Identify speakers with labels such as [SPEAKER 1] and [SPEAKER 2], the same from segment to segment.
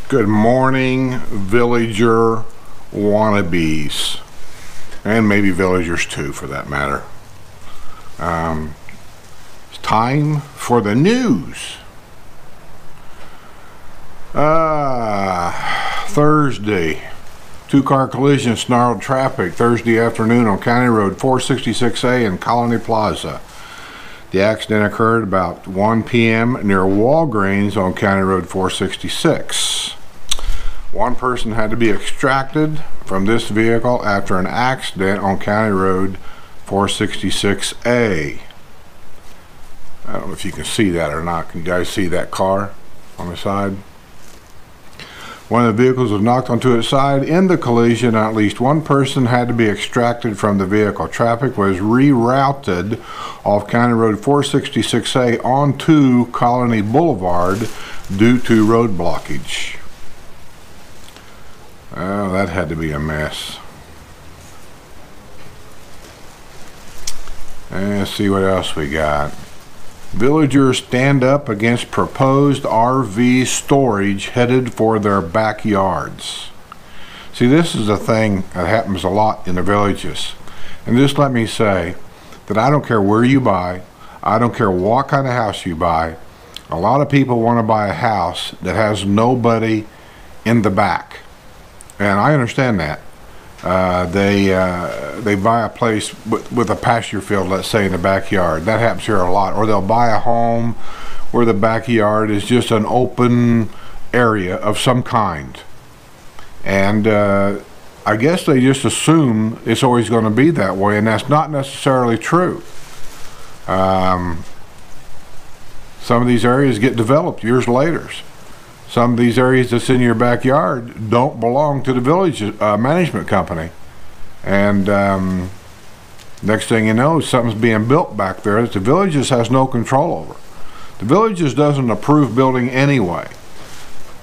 [SPEAKER 1] Good morning, villager wannabes, and maybe villagers too, for that matter. It's time for the news. Thursday, two-car collision snarled traffic Thursday afternoon on County Road 466A in Colony Plaza. The accident occurred about 1 p.m. near Walgreens on County Road 466. One person had to be extracted from this vehicle after an accident on County Road 466A. I don't know if you can see that or not. Can you guys see that car on the side? One of the vehicles was knocked onto its side in the collision, and at least one person had to be extracted from the vehicle. Traffic was rerouted off County Road 466A onto Colony Boulevard due to road blockage. Oh, that had to be a mess. And let's see what else we got. Villagers stand up against proposed RV storage headed for their backyards. See, this is a thing that happens a lot in the villages. And just let me say that I don't care where you buy, I don't care what kind of house you buy, a lot of people want to buy a house that has nobody in the back. And I understand that. They buy a place with a pasture field, let's say, in the backyard. That happens here a lot. Or they'll buy a home where the backyard is just an open area of some kind. And I guess they just assume it's always going to be that way, and that's not necessarily true. Some of these areas get developed years later. Some of these areas that's in your backyard don't belong to the village management company. And next thing you know, something's being built back there that the villages has no control over. The villages doesn't approve building anyway.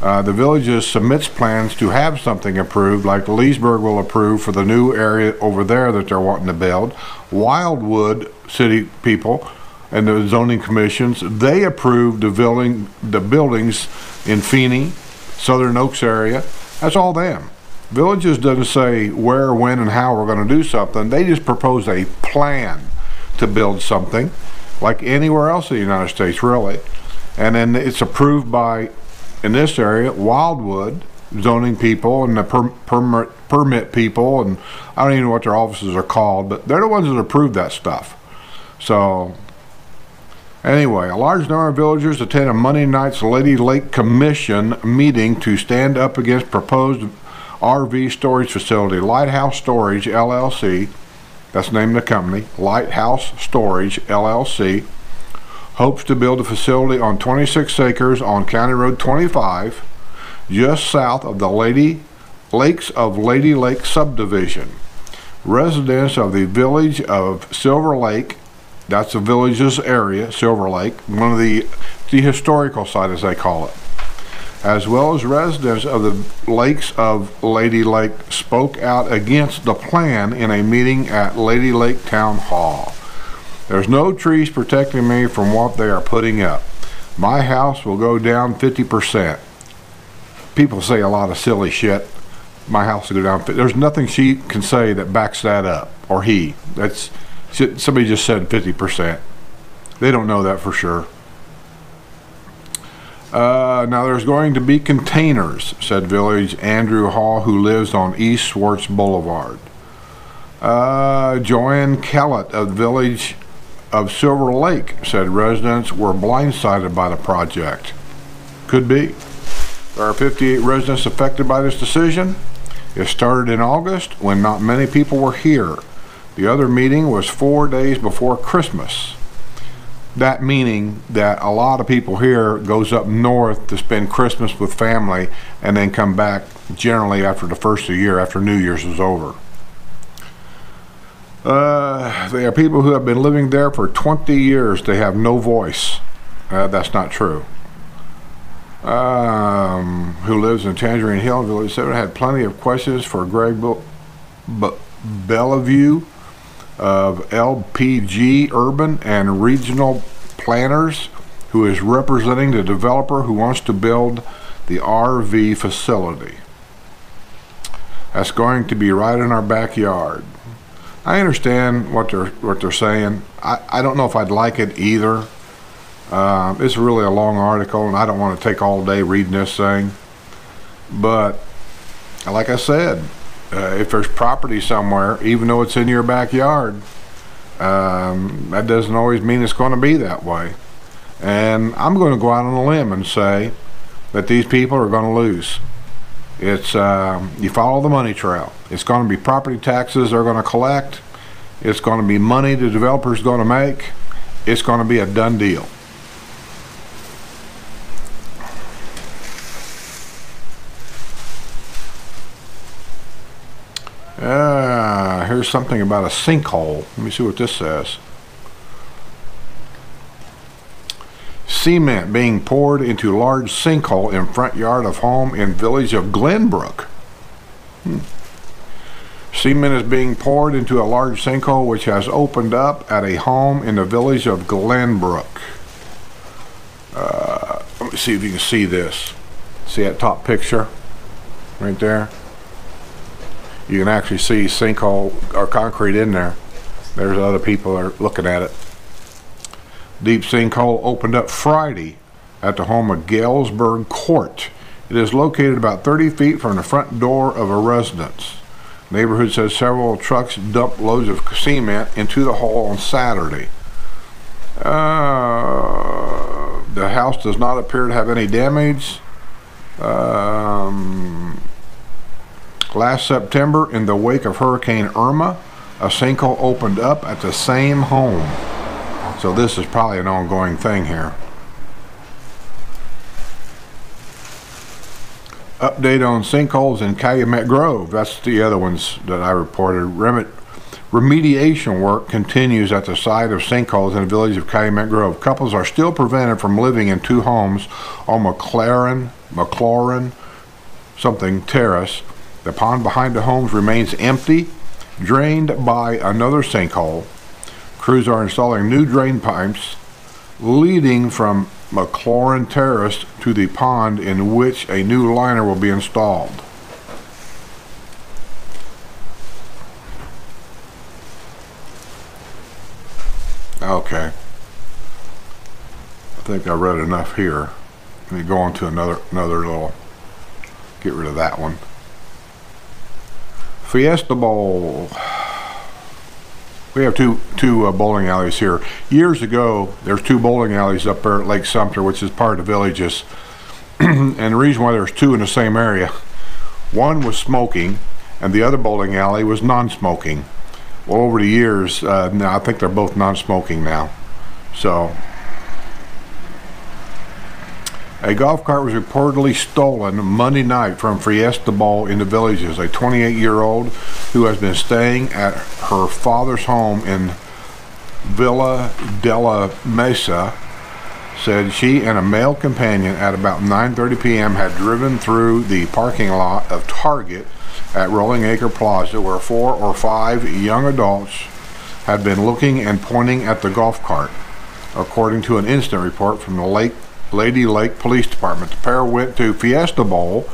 [SPEAKER 1] The villages submits plans to have something approved, like Leesburg will approve for the new area over there that they're wanting to build. Wildwood city people and the zoning commissions, they approved the buildings in Feeney, Southern Oaks area. That's all them. Villages doesn't say where, when, and how we're going to do something. They just propose a plan to build something, like anywhere else in the United States, really. And then it's approved by, in this area, Wildwood zoning people and the permit people, and I don't even know what their offices are called, but they're the ones that approve that stuff. So anyway, a large number of villagers attend a Monday night's Lady Lake Commission meeting to stand up against proposed RV storage facility. Lighthouse Storage, LLC, that's the name of the company, Lighthouse Storage, LLC, hopes to build a facility on 26 acres on County Road 25, just south of the Lakes of Lady Lake subdivision. Residents of the village of Silver Lake, that's the village's area, Silver Lake, one of the historical site as they call it, as well as residents of the Lakes of Lady Lake spoke out against the plan in a meeting at Lady Lake Town Hall. There's no trees protecting me from what they are putting up. My house will go down 50%. People say a lot of silly shit. My house will go down 50%. There's nothing she can say that backs that up, or he. That's somebody just said 50%. They don't know that for sure. Now there's going to be containers, said Village Andrew Hall, who lives on East Swartz Boulevard. Joanne Kellett of the Village of Silver Lake said residents were blindsided by the project. Could be. There are 58 residents affected by this decision. It started in August when not many people were here. The other meeting was 4 days before Christmas. That meaning that a lot of people here goes up north to spend Christmas with family and then come back generally after the first of the year, after New Year's is over. They are people who have been living there for 20 years. They have no voice. That's not true. Who lives in Tangerine Hill, Village 7, had plenty of questions for Greg Bellevue of LPG Urban and Regional Planners, who is representing the developer who wants to build the RV facility. That's going to be right in our backyard. I understand what they're saying. I don't know if I'd like it either. It's really a long article, and I don't want to take all day reading this thing. But like I said, if there's property somewhere, even though it's in your backyard, that doesn't always mean it's going to be that way. And I'm going to go out on a limb and say that these people are going to lose. It's you follow the money trail. It's going to be property taxes they're going to collect. It's going to be money the developer's going to make. It's going to be a done deal. Here's something about a sinkhole. Let me see what this says. Cement being poured into large sinkhole in front yard of home in village of Glenbrook. Cement is being poured into a large sinkhole which has opened up at a home in the village of Glenbrook. Let me see if you can see this. See that top picture right there? You can actually see sinkhole or concrete in there. There's other people that are looking at it. Deep sinkhole opened up Friday at the home of Galesburg Court. It is located about 30 feet from the front door of a residence. Neighborhood says several trucks dumped loads of cement into the hole on Saturday. The house does not appear to have any damage. Last September, in the wake of Hurricane Irma, a sinkhole opened up at the same home. So this is probably an ongoing thing here. Update on sinkholes in Calumet Grove. That's the other ones that I reported. Remediation work continues at the site of sinkholes in the village of Calumet Grove. Couples are still prevented from living in two homes on McLaurin something terrace. The pond behind the homes remains empty, drained by another sinkhole. Crews are installing new drain pipes leading from McLaurin Terrace to the pond, in which a new liner will be installed. Okay. I think I read enough here. Let me go on to another little, get rid of that one. Fiesta Bowl. We have two bowling alleys here. Years ago, there's two bowling alleys up there at Lake Sumter, which is part of the Villages. And the reason why there's two in the same area, one was smoking, and the other bowling alley was non-smoking. Well, over the years, now I think they're both non-smoking now. So, a golf cart was reportedly stolen Monday night from Fiesta Bowl in the Villages. A 28-year-old who has been staying at her father's home in Villa de la Mesa said she and a male companion at about 9:30 p.m. had driven through the parking lot of Target at Rolling Acre Plaza, where 4 or 5 young adults had been looking and pointing at the golf cart, according to an incident report from the Lady Lake Police Department. The pair went to Fiesta Bowl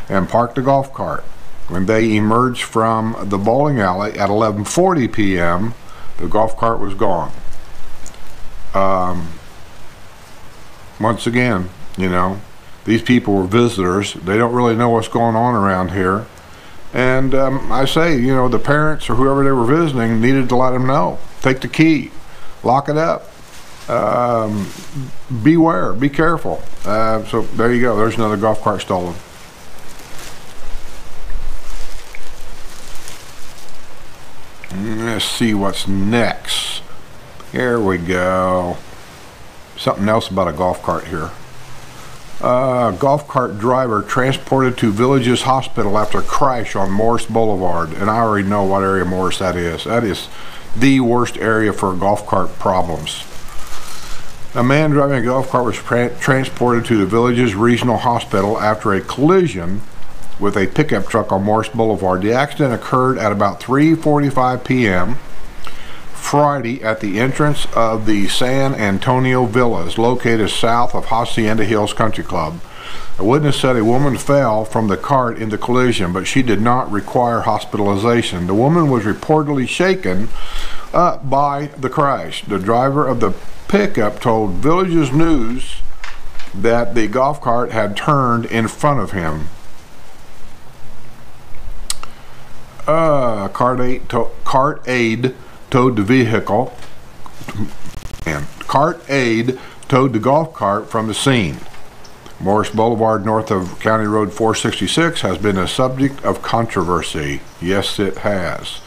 [SPEAKER 1] and parked the golf cart. When they emerged from the bowling alley at 11:40 p.m., the golf cart was gone. Once again, you know, these people were visitors. They don't really know what's going on around here. And I say, you know, the parents or whoever they were visiting needed to let them know. Take the key, lock it up. Beware, be careful. So there you go. There's another golf cart stolen. Let's see what's next. Here we go. Something else about a golf cart here. Golf cart driver transported to Villages Hospital after crash on Morris Boulevard. And I already know what area Morris that is. That is the worst area for golf cart problems. A man driving a golf cart was transported to the Villages Regional Hospital after a collision with a pickup truck on Morris Boulevard. The accident occurred at about 3:45 p.m. Friday at the entrance of the San Antonio Villas, located south of Hacienda Hills Country Club. A witness said a woman fell from the cart in the collision, but she did not require hospitalization. The woman was reportedly shaken up by the crash. The driver of the pickup told Villages News that the golf cart had turned in front of him. Cart aid towed the vehicle, and cart aid towed the golf cart from the scene. Morris Boulevard north of County Road 466 has been a subject of controversy. Yes, it has.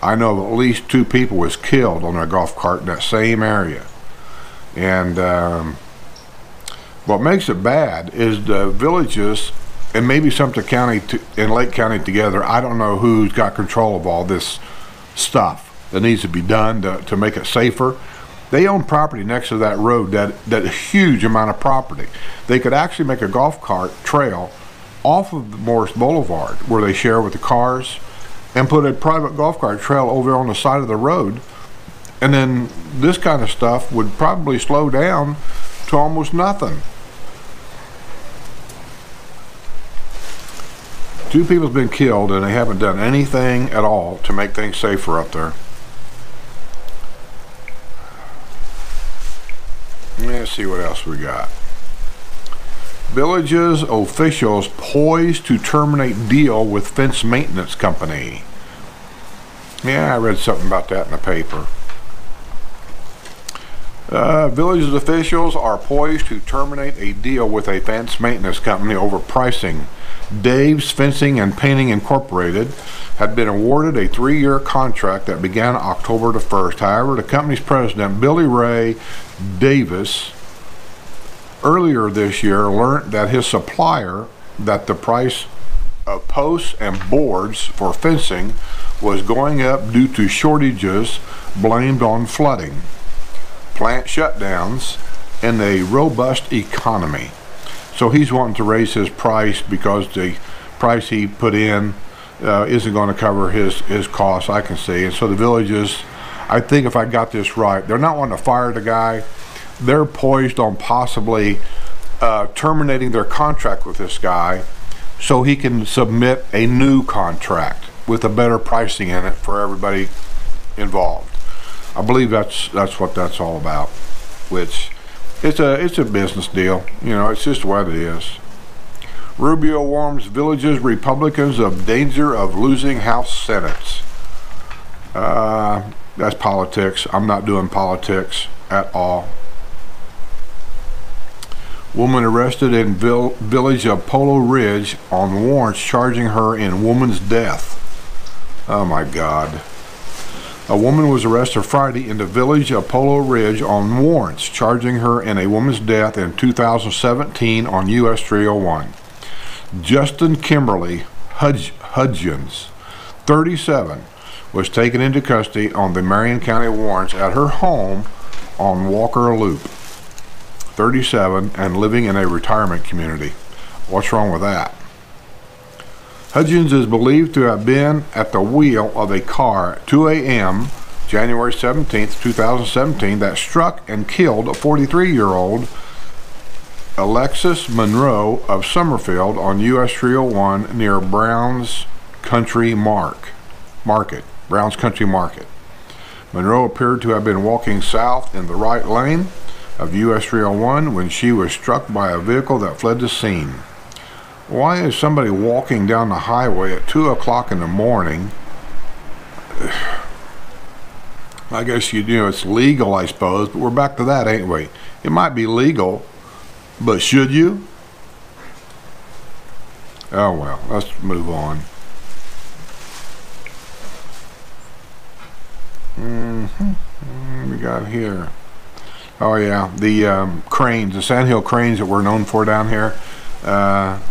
[SPEAKER 1] I know of at least 2 people was killed on a golf cart in that same area. And what makes it bad is the Villages and maybe Sumter County and Lake County together. I don't know who's got control of all this stuff that needs to be done to make it safer. They own property next to that road, that huge amount of property. They could actually make a golf cart trail off of Morris Boulevard where they share with the cars and put a private golf cart trail over on the side of the road. And then this kind of stuff would probably slow down to almost nothing. 2 people have been killed and they haven't done anything at all to make things safer up there. Let's see what else we got. Villages officials poised to terminate deal with fence maintenance company. Yeah, I read something about that in the paper. Villages officials are poised to terminate a deal with a fence maintenance company over pricing. Dave's Fencing and Painting Incorporated had been awarded a 3-year contract that began October the 1st. However, the company's president, Billy Ray Davis, earlier this year learned that his supplier, that the price of posts and boards for fencing was going up due to shortages blamed on flooding, plant shutdowns, and a robust economy. So he's wanting to raise his price because the price he put in isn't going to cover his costs, I can see. And so the Villages, I think if I got this right, they're not wanting to fire the guy. They're poised on possibly terminating their contract with this guy so he can submit a new contract with a better pricing in it for everybody involved. I believe that's what that's all about, which it's a business deal. You know, it's just what it is. Rubio warns Villages Republicans of danger of losing House Senates. That's politics. I'm not doing politics at all. Woman arrested in village of Polo Ridge on warrants charging her in woman's death. Oh my God. A woman was arrested Friday in the village of Polo Ridge on warrants charging her in a woman's death in 2017 on US 301. Justin Kimberly Hudgens, 37, was taken into custody on the Marion County warrants at her home on Walker Loop. 37 and living in a retirement community. What's wrong with that? Hudgens is believed to have been at the wheel of a car at 2 a.m. January 17th, 2017 that struck and killed a 43-year-old Alexis Monroe of Summerfield on US 301 near Browns Country Market. Browns Country Market. Monroe appeared to have been walking south in the right lane of US 301 when she was struck by a vehicle that fled the scene. Why is somebody walking down the highway at 2 o'clock in the morning? I guess you know it's legal, I suppose, but we're back to that, ain't we? It might be legal, but should you? Oh well, let's move on. We got here. Oh yeah, the cranes, the sandhill cranes that we're known for down here.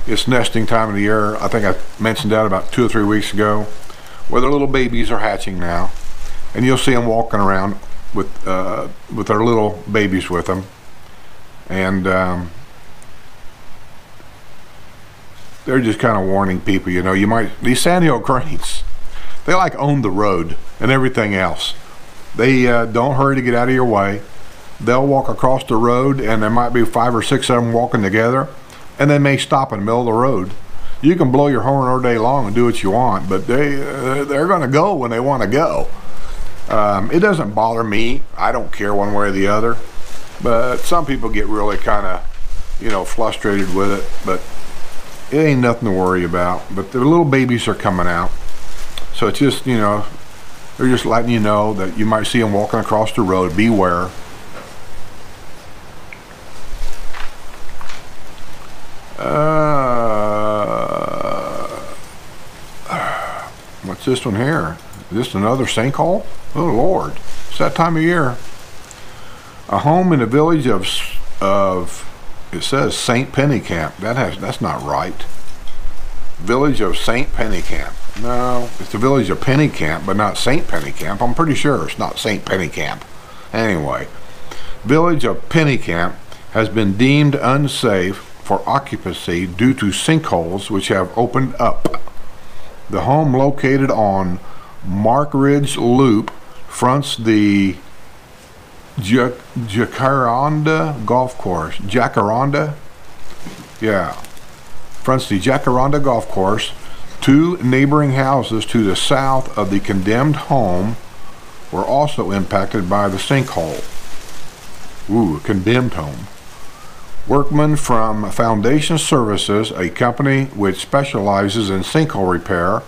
[SPEAKER 1] It's nesting time of the year. I think I mentioned that about 2 or 3 weeks ago, where their little babies are hatching now, and you'll see them walking around with their little babies with them, and they're just kind of warning people. You know, you might, these sandhill cranes, they like own the road and everything else. They don't hurry to get out of your way. They'll walk across the road, and there might be 5 or 6 of them walking together, and they may stop in the middle of the road. You can blow your horn all day long and do what you want, but they're going to go when they want to go. It doesn't bother me. I don't care one way or the other. But some people get really kind of, you know, frustrated with it. But it ain't nothing to worry about. But the little babies are coming out. So it's just, you know, they're just letting you know that you might see them walking across the road. Beware. What's this one here? Is this another sinkhole? Oh Lord, it's that time of year. A home in the village of it says St. Pennycamp. That's not right. Village of St. Pennycamp. No, it's the village of Pennycamp, but not St. Pennycamp. I'm pretty sure it's not St. Pennycamp. Anyway, village of Pennycamp has been deemed unsafe for occupancy due to sinkholes which have opened up. The home, located on Mark Ridge Loop, fronts the Jacaranda Golf Course. Jacaranda? Yeah. Fronts the Jacaranda Golf Course. Two neighboring houses to the south of the condemned home were also impacted by the sinkhole. Ooh, a condemned home. Workmen from Foundation Services, a company which specializes in sinkhole repair,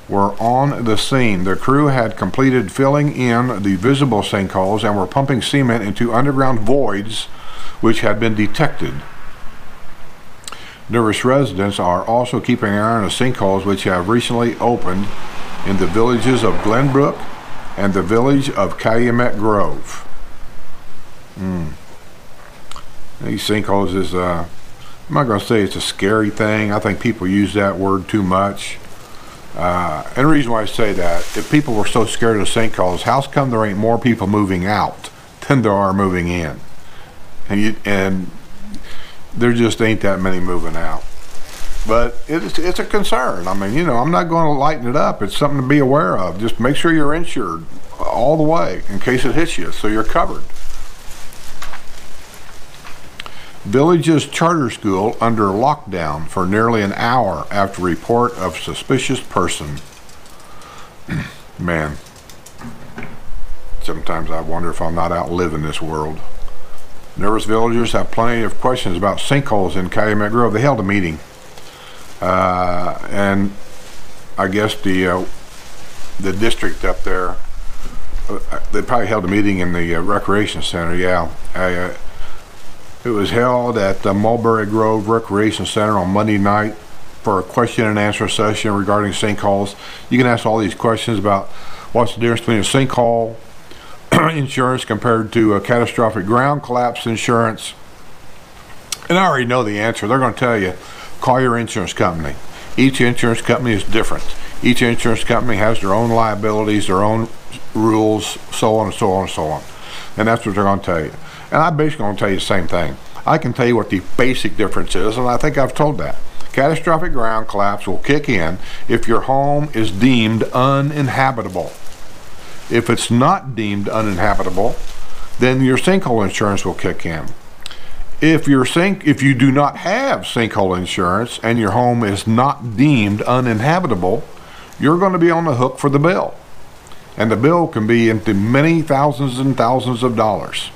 [SPEAKER 1] were on the scene. The crew had completed filling in the visible sinkholes and were pumping cement into underground voids which had been detected. Nervous residents are also keeping an eye on the sinkholes which have recently opened in the villages of Glenbrook and the village of Calumet Grove. These sinkholes is, I'm not going to say it's a scary thing. I think people use that word too much. And the reason why I say that, if people were so scared of sinkholes, how come there ain't more people moving out than there are moving in? And there just ain't that many moving out. But it's a concern. I mean, you know, I'm not going to lighten it up. It's something to be aware of. Just make sure you're insured all the way in case it hits you, so you're covered. Village's charter school under lockdown for nearly an hour after report of suspicious person. Man, sometimes I wonder if I'm not outliving this world. Nervous villagers have plenty of questions about sinkholes in Calumet Grove. They held a meeting, and I guess the district up there, they probably held a meeting in the recreation center. Yeah. It was held at the Mulberry Grove Recreation Center on Monday night for a question and answer session regarding sinkholes. You can ask all these questions about what's the difference between a sinkhole insurance compared to a catastrophic ground collapse insurance. And I already know the answer. They're going to tell you, call your insurance company. Each insurance company is different. Each insurance company has their own liabilities, their own rules, so on and so on and so on. And that's what they're going to tell you. And I'm basically going to tell you the same thing. I can tell you what the basic difference is, and I think I've told that. Catastrophic ground collapse will kick in if your home is deemed uninhabitable. If it's not deemed uninhabitable, then your sinkhole insurance will kick in. If you do not have sinkhole insurance and your home is not deemed uninhabitable, you're going to be on the hook for the bill. And the bill can be into many thousands and thousands of dollars.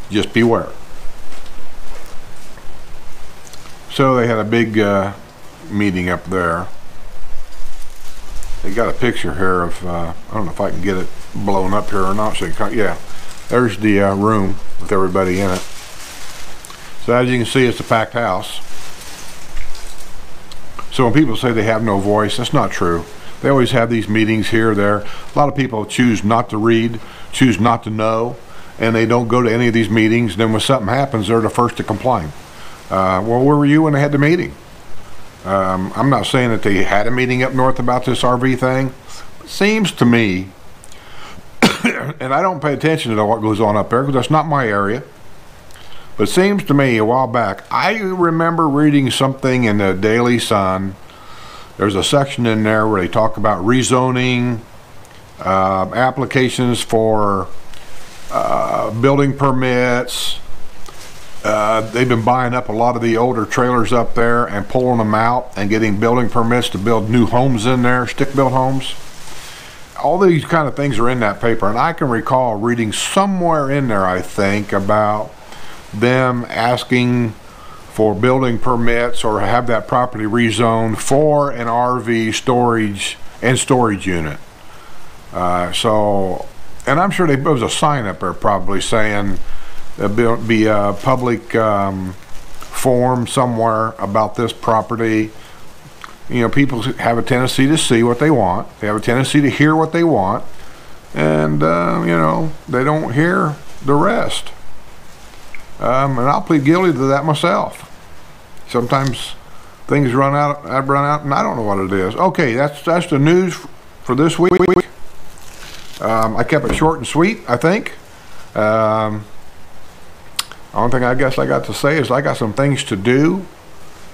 [SPEAKER 1] Just beware. So they had a big meeting up there. They got a picture here of, I don't know if I can get it blown up here or not. So yeah, there's the room with everybody in it. So as you can see, it's a packed house. So when people say they have no voice, that's not true. They always have these meetings here or there. A lot of people choose not to read, choose not to know, and they don't go to any of these meetings. Then when something happens, they're the first to complain. Well, where were you when they had the meeting? I'm not saying that they had a meeting up north about this RV thing. It seems to me, and I don't pay attention to what goes on up there because that's not my area, but it seems to me a while back, I remember reading something in the Daily Sun. There's a section in there where they talk about rezoning, applications for building permits, They've been buying up a lot of the older trailers up there and pulling them out and getting building permits to build new homes in there, stick-built homes. All these kind of things are in that paper, and I can recall reading somewhere in there, I think, about them asking for building permits or have that property rezoned for an RV storage unit. And I'm sure there was a sign up there probably saying there'll be a public forum somewhere about this property. You know, people have a tendency to see what they want. They have a tendency to hear what they want. And, you know, they don't hear the rest. And I'll plead guilty to that myself. Sometimes things run out, and I don't know what it is. Okay, that's the news for this week. I kept it short and sweet, I think. Only thing I guess I got to say is I got some things to do.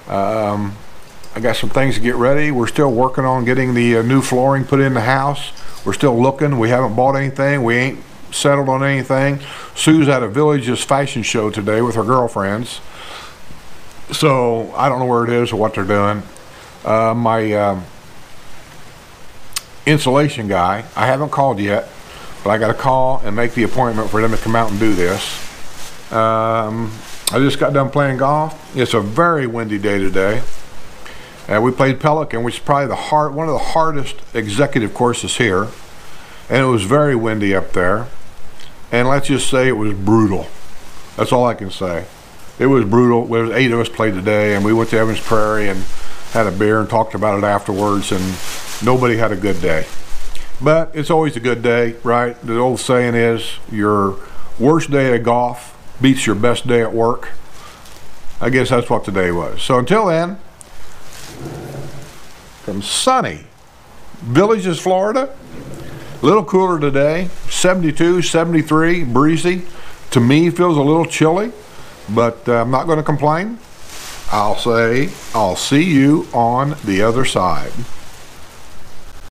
[SPEAKER 1] I got some things to get ready. We're still working on getting the new flooring put in the house. We're still looking. We haven't bought anything. We ain't settled on anything. Sue's at a Villages fashion show today with her girlfriends. So I don't know where it is or what they're doing. My insulation guy, I haven't called yet, but I got to call and make the appointment for them to come out and do this. I just got done playing golf. It's a very windy day today. We played Pelican, which is probably one of the hardest executive courses here. And it was very windy up there. And let's just say it was brutal. That's all I can say. It was brutal. There was 8 of us played today, and we went to Evans Prairie and had a beer and talked about it afterwards, and nobody had a good day. But it's always a good day, right? The old saying is, your worst day of golf beats your best day at work. I guess that's what today was. So until then, from sunny Villages, Florida, a little cooler today, 72, 73, breezy. To me, feels a little chilly, but I'm not going to complain. I'll say, I'll see you on the other side.